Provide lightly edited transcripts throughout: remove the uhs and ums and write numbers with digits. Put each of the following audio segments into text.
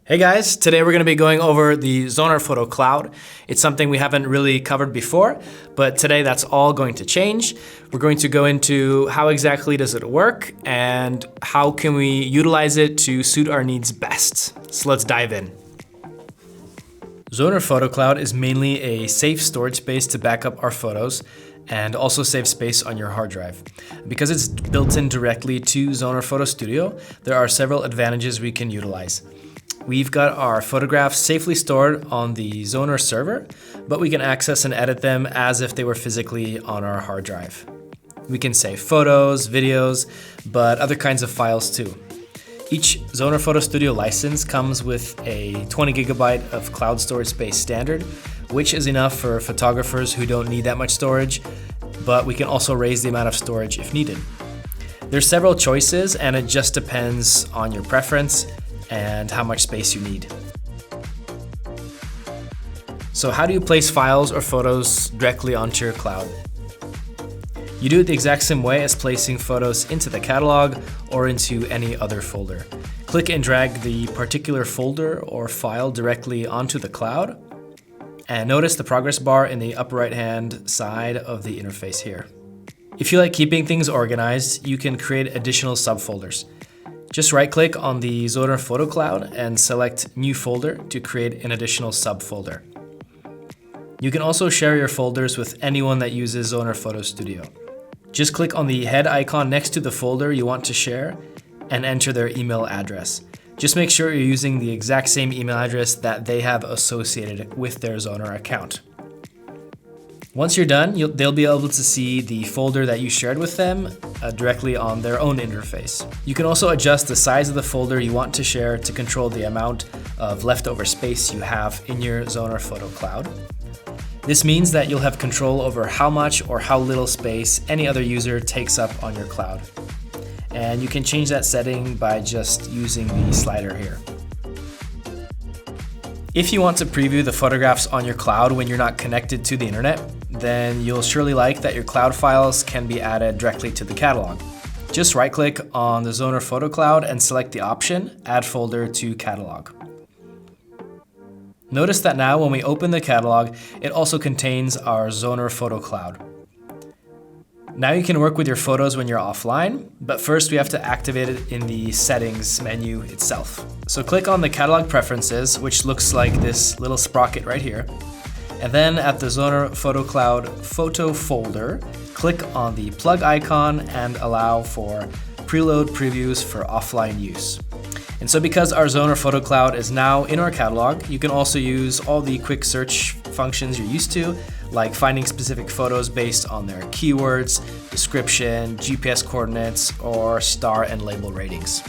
Hey guys, today we're going to be going over the Zoner Photo Cloud. It's something we haven't really covered before, but today that's all going to change. We're going to go into how exactly does it work and how can we utilize it to suit our needs best. So let's dive in. Zoner Photo Cloud is mainly a safe storage space to back up our photos and also save space on your hard drive. Because it's built in directly to Zoner Photo Studio, there are several advantages we can utilize. We've got our photographs safely stored on the Zoner server, but we can access and edit them as if they were physically on our hard drive. We can save photos, videos, but other kinds of files too. Each Zoner Photo Studio license comes with a 20 gigabyte of cloud storage space standard, which is enough for photographers who don't need that much storage, but we can also raise the amount of storage if needed. There's several choices and it just depends on your preference and how much space you need. So how do you place files or photos directly onto your cloud? You do it the exact same way as placing photos into the catalog or into any other folder. Click and drag the particular folder or file directly onto the cloud, and notice the progress bar in the upper right hand side of the interface here. If you like keeping things organized, you can create additional subfolders. Just right-click on the Zoner Photo Cloud and select New Folder to create an additional subfolder. You can also share your folders with anyone that uses Zoner Photo Studio. Just click on the head icon next to the folder you want to share and enter their email address. Just make sure you're using the exact same email address that they have associated with their Zoner account. Once you're done, they'll be able to see the folder that you shared with them directly on their own interface. You can also adjust the size of the folder you want to share to control the amount of leftover space you have in your Zoner Photo Cloud. This means that you'll have control over how much or how little space any other user takes up on your cloud. And you can change that setting by just using the slider here. If you want to preview the photographs on your cloud when you're not connected to the internet, then you'll surely like that your cloud files can be added directly to the catalog. Just right-click on the Zoner Photo Cloud and select the option, Add Folder to Catalog. Notice that now when we open the catalog, it also contains our Zoner Photo Cloud. Now you can work with your photos when you're offline, but first we have to activate it in the settings menu itself. So click on the catalog preferences, which looks like this little sprocket right here. And then at the Zoner Photo Cloud photo folder, click on the plug icon and allow for preload previews for offline use. And so because our Zoner Photo Cloud is now in our catalog, you can also use all the quick search functions you're used to, like finding specific photos based on their keywords, description, GPS coordinates, or star and label ratings.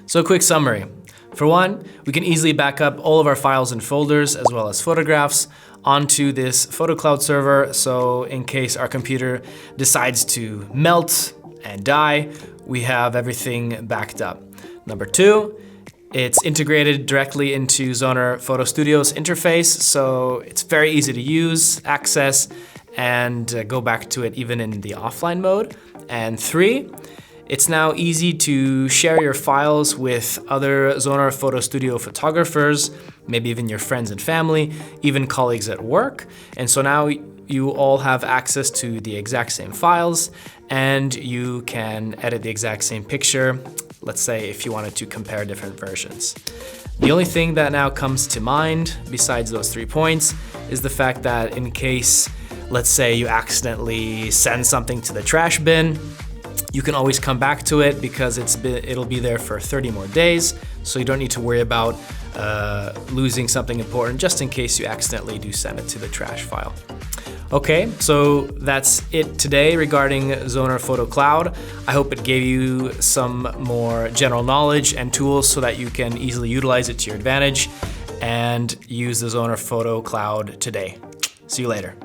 So a quick summary. For one, we can easily back up all of our files and folders as well as photographs onto this Photo Cloud server, so in case our computer decides to melt and die, we have everything backed up. Number two, it's integrated directly into Zoner Photo Studio's interface, so it's very easy to use, access, and go back to it even in the offline mode. And three, it's now easy to share your files with other Zoner Photo Studio photographers, maybe even your friends and family, even colleagues at work. And so now you all have access to the exact same files and you can edit the exact same picture. Let's say if you wanted to compare different versions. The only thing that now comes to mind besides those 3 points is the fact that in case, let's say you accidentally send something to the trash bin, you can always come back to it because it'll be there for 30 more days, so you don't need to worry about losing something important just in case you accidentally do send it to the trash file. Okay, so that's it today regarding Zoner Photo Cloud. I hope it gave you some more general knowledge and tools so that you can easily utilize it to your advantage and use the Zoner Photo Cloud today. See you later.